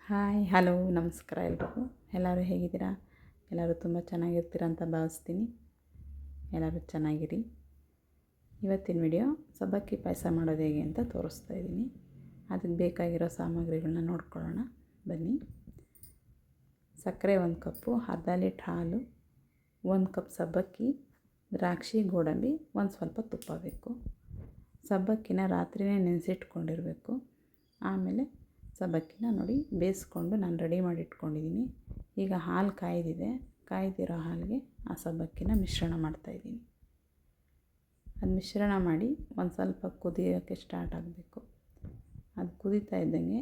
Hi hello ನಮಸ್ಕಾರ ಎಲ್ರಿಗೂ. ಎಲ್ಲರೂ ಹೇಗಿದ್ದೀರಾ? ಎಲ್ಲರೂ ತುಂಬ ಚೆನ್ನಾಗಿರ್ತೀರ ಅಂತ ಭಾವಿಸ್ತೀನಿ. ಎಲ್ಲರೂ ಚೆನ್ನಾಗಿರಿ. ಇವತ್ತಿನ ವಿಡಿಯೋ ಸಬ್ಬಕ್ಕಿ ಪಾಯಸ ಮಾಡೋದು ಹೇಗೆ ಅಂತ ತೋರಿಸ್ತಾ ಇದ್ದೀನಿ. ಅದಕ್ಕೆ ಬೇಕಾಗಿರೋ ಸಾಮಗ್ರಿಗಳನ್ನ ನೋಡ್ಕೊಳ್ಳೋಣ ಬನ್ನಿ. ಸಕ್ಕರೆ 1 ಕಪ್ಪು, ಅರ್ಧ ಲೀಟ್ರ್ ಹಾಲು, 1 ಕಪ್ ಸಬ್ಬಕ್ಕಿ, ದ್ರಾಕ್ಷಿ, ಗೋಡಂಬಿ, ಒಂದು ಸ್ವಲ್ಪ ತುಪ್ಪ ಬೇಕು. ಸಬ್ಬಕ್ಕಿನ ರಾತ್ರಿಯೇ ನೆನೆಸಿಟ್ಕೊಂಡಿರಬೇಕು. ಆಮೇಲೆ ಸಬ್ಬಕ್ಕಿನ ನೋಡಿ ಬೇಯಿಸ್ಕೊಂಡು ನಾನು ರೆಡಿ ಮಾಡಿ ಇಟ್ಕೊಂಡಿದ್ದೀನಿ. ಈಗ ಹಾಲು ಕಾಯ್ದಿದೆ. ಕಾಯ್ದಿರೋ ಹಾಲಿಗೆ ಆ ಸಬ್ಬಕ್ಕಿನ ಮಿಶ್ರಣ ಮಾಡ್ತಾಯಿದ್ದೀನಿ. ಅದು ಮಿಶ್ರಣ ಮಾಡಿ ಒಂದು ಸ್ವಲ್ಪ ಕುದಿಯೋಕ್ಕೆ ಸ್ಟಾರ್ಟ್ ಆಗಬೇಕು. ಅದು ಕುದೀತಾ ಇದ್ದಂಗೆ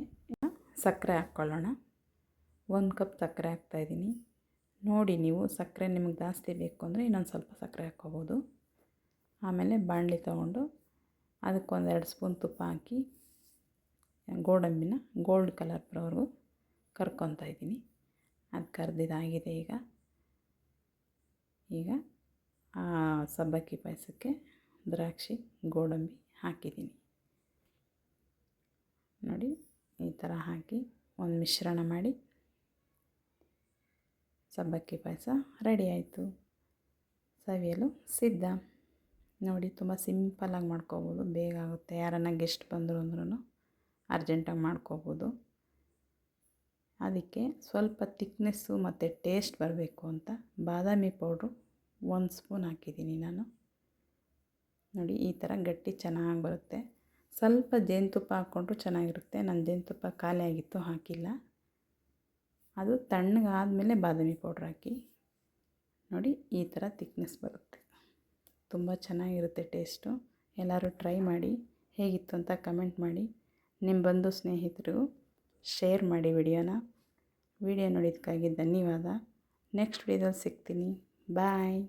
ಸಕ್ಕರೆ ಹಾಕ್ಕೊಳ್ಳೋಣ. 1 ಕಪ್ ಸಕ್ಕರೆ ಹಾಕ್ತಾಯಿದ್ದೀನಿ. ನೋಡಿ ನೀವು ಸಕ್ಕರೆ ನಿಮಗೆ ಜಾಸ್ತಿ ಬೇಕು ಅಂದರೆ ಇನ್ನೊಂದು ಸ್ವಲ್ಪ ಸಕ್ಕರೆ ಹಾಕ್ಕೋಬೋದು. ಆಮೇಲೆ ಬಾಣಲಿ ತೊಗೊಂಡು ಅದಕ್ಕೊಂದು 2 ಸ್ಪೂನ್ ತುಪ್ಪ ಹಾಕಿ ಗೋಡಂಬಿನ ಗೋಲ್ಡ್ ಕಲರ್ ಬರೋವರೆಗೂ ಕರ್ಕೊತಾ ಇದ್ದೀನಿ. ಅದು ಕರ್ದಿದ್ದಾಗಿದೆ. ಈಗ ಆ ಸಬ್ಬಕ್ಕಿ ಪಾಯಸಕ್ಕೆ ದ್ರಾಕ್ಷಿ ಗೋಡಂಬಿ ಹಾಕಿದ್ದೀನಿ. ನೋಡಿ ಈ ಥರ ಹಾಕಿ ಒಂದು ಮಿಶ್ರಣ ಮಾಡಿ ಸಬ್ಬಕ್ಕಿ ಪಾಯಸ ರೆಡಿ ಆಯಿತು. ಸವಿಯಲು ಸಿದ್ಧ. ನೋಡಿ ತುಂಬ ಸಿಂಪಲ್ಲಾಗಿ ಮಾಡ್ಕೋಬೋದು, ಬೇಗ ಆಗುತ್ತೆ. ಯಾರನ್ನ ಗೆಸ್ಟ್ ಬಂದರು ಅಂದ್ರೂ ಅರ್ಜೆಂಟಾಗಿ ಮಾಡ್ಕೋಬೋದು. ಅದಕ್ಕೆ ಸ್ವಲ್ಪ ತಿಕ್ನೆಸ್ಸು ಮತ್ತು ಟೇಸ್ಟ್ ಬರಬೇಕು ಅಂತ ಬಾದಾಮಿ ಪೌಡ್ರು 1 ಸ್ಪೂನ್ ಹಾಕಿದ್ದೀನಿ ನಾನು. ನೋಡಿ ಈ ಥರ ಗಟ್ಟಿ ಚೆನ್ನಾಗಿ ಬರುತ್ತೆ. ಸ್ವಲ್ಪ ಜೇನುತುಪ್ಪ ಹಾಕ್ಕೊಂಡ್ರು ಚೆನ್ನಾಗಿರುತ್ತೆ. ನನ್ನ ಜೇನುತುಪ್ಪ ಖಾಲಿ ಆಗಿತ್ತು, ಹಾಕಿಲ್ಲ. ಅದು ತಣ್ಣಗಾದಮೇಲೆ ಬಾದಾಮಿ ಪೌಡ್ರ್ ಹಾಕಿ. ನೋಡಿ ಈ ಥರ ತಿಕ್ನೆಸ್ ಬರುತ್ತೆ. ತುಂಬ ಚೆನ್ನಾಗಿರುತ್ತೆ ಟೇಸ್ಟು. ಎಲ್ಲರೂ ಟ್ರೈ ಮಾಡಿ, ಹೇಗಿತ್ತು ಅಂತ ಕಮೆಂಟ್ ಮಾಡಿ. ನಿಮ್ಮ ಬಂಧು ಸ್ನೇಹಿತರಿಗೂ ಶೇರ್ ಮಾಡಿ ವಿಡಿಯೋ ನೋಡಿದ್ದಕ್ಕಾಗಿ ಧನ್ಯವಾದ. ನೆಕ್ಸ್ಟ್ ವಿಡಿಯೋದಲ್ಲಿ ಸಿಗ್ತೀನಿ. ಬಾಯ್.